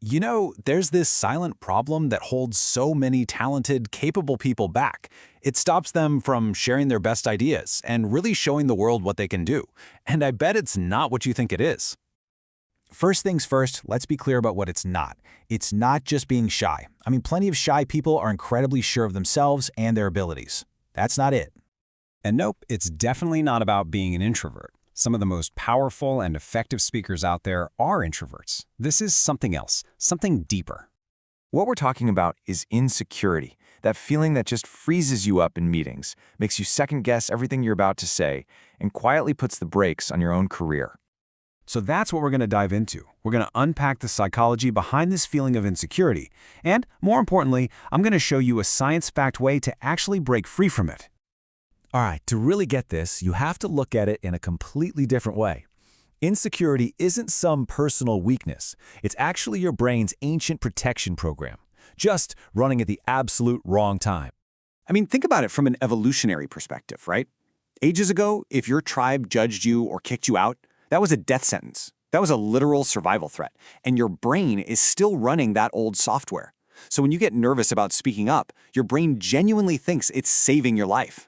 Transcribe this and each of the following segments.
There's this silent problem that holds so many talented, capable people back. It stops them from sharing their best ideas and really showing the world what they can do. And I bet it's not what you think it is. First things first, let's be clear about what it's not. It's not just being shy. Plenty of shy people are incredibly sure of themselves and their abilities. That's not it. And nope, it's definitely not about being an introvert. Some of the most powerful and effective speakers out there are introverts. This is something else, something deeper. What we're talking about is insecurity, that feeling that just freezes you up in meetings, makes you second-guess everything you're about to say, and quietly puts the brakes on your own career. So that's what we're going to dive into. We're going to unpack the psychology behind this feeling of insecurity. And, more importantly, I'm going to show you a science-backed way to actually break free from it. All right, to really get this, you have to look at it in a completely different way. Insecurity isn't some personal weakness. It's actually your brain's ancient protection program, just running at the absolute wrong time. Think about it from an evolutionary perspective, right? Ages ago, if your tribe judged you or kicked you out, that was a death sentence. That was a literal survival threat. And your brain is still running that old software. So when you get nervous about speaking up, your brain genuinely thinks it's saving your life.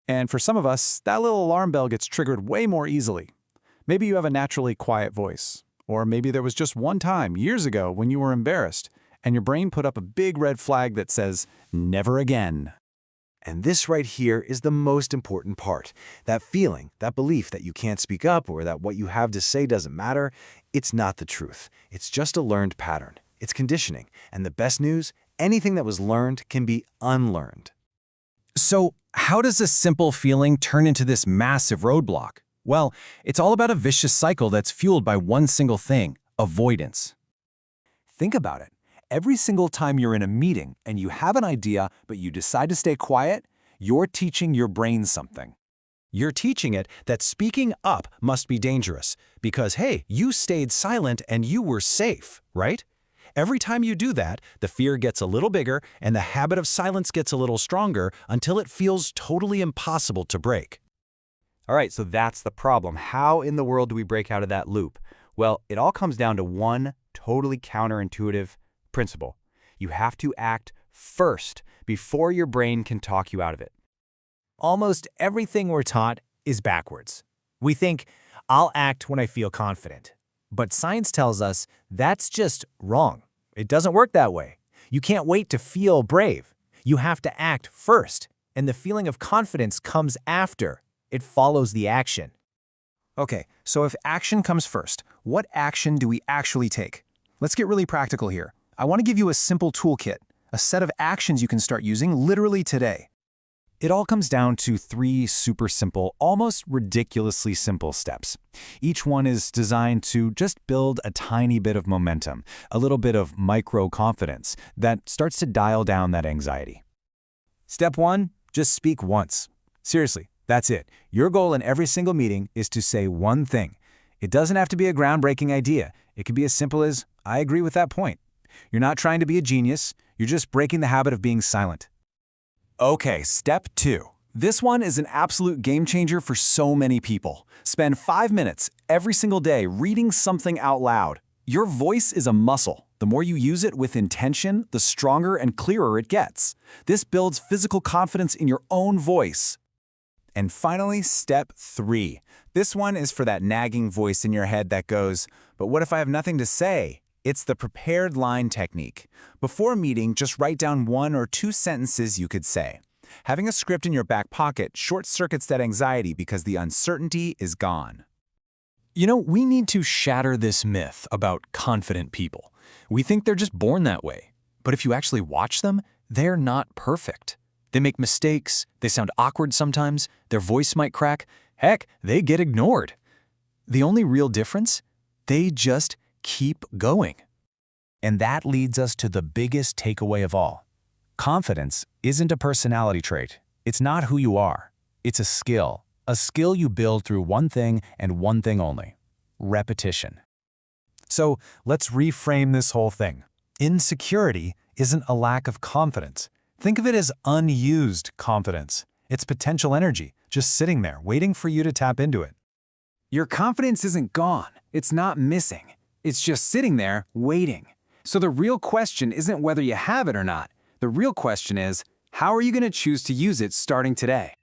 And for some of us, that little alarm bell gets triggered way more easily. Maybe you have a naturally quiet voice. Or maybe there was just one time, years ago, when you were embarrassed, and your brain put up a big red flag that says, never again. And this right here is the most important part. That feeling, that belief that you can't speak up or that what you have to say doesn't matter, it's not the truth. It's just a learned pattern. It's conditioning. And the best news, anything that was learned can be unlearned. So, how does a simple feeling turn into this massive roadblock? Well, it's all about a vicious cycle that's fueled by one single thing: avoidance. Think about it. Every single time you're in a meeting and you have an idea but you decide to stay quiet, you're teaching your brain something. You're teaching it that speaking up must be dangerous because, hey, you stayed silent and you were safe, right? Every time you do that, the fear gets a little bigger and the habit of silence gets a little stronger until it feels totally impossible to break. All right, so that's the problem. How in the world do we break out of that loop? Well, it all comes down to one totally counterintuitive principle. You have to act first before your brain can talk you out of it. Almost everything we're taught is backwards. We think, I'll act when I feel confident. But science tells us that's just wrong. It doesn't work that way. You can't wait to feel brave. You have to act first, and the feeling of confidence comes after. It follows the action. Okay, so if action comes first, what action do we actually take? Let's get really practical here. I want to give you a simple toolkit, a set of actions you can start using literally today. It all comes down to 3 super simple, almost ridiculously simple steps. Each one is designed to just build a tiny bit of momentum, a little bit of micro-confidence that starts to dial down that anxiety. Step 1, just speak once. Seriously, that's it. Your goal in every single meeting is to say one thing. It doesn't have to be a groundbreaking idea. It can be as simple as, I agree with that point. You're not trying to be a genius. You're just breaking the habit of being silent. Okay, step 2. This one is an absolute game changer for so many people. Spend 5 minutes every single day reading something out loud. Your voice is a muscle. The more you use it with intention, the stronger and clearer it gets. This builds physical confidence in your own voice. And finally, step 3. This one is for that nagging voice in your head that goes, but what if I have nothing to say? It's the prepared line technique. Before a meeting, just write down 1 or 2 sentences you could say. Having a script in your back pocket short-circuits that anxiety because the uncertainty is gone. We need to shatter this myth about confident people. We think they're just born that way. But if you actually watch them, they're not perfect. They make mistakes, they sound awkward sometimes, their voice might crack, heck, they get ignored. The only real difference? They just keep going. And that leads us to the biggest takeaway of all. Confidence isn't a personality trait. It's not who you are. It's a skill you build through one thing and one thing only: repetition. So let's reframe this whole thing. Insecurity isn't a lack of confidence. Think of it as unused confidence. It's potential energy, just sitting there, waiting for you to tap into it. Your confidence isn't gone. It's not missing. It's just sitting there, waiting. So the real question isn't whether you have it or not. The real question is, how are you going to choose to use it starting today?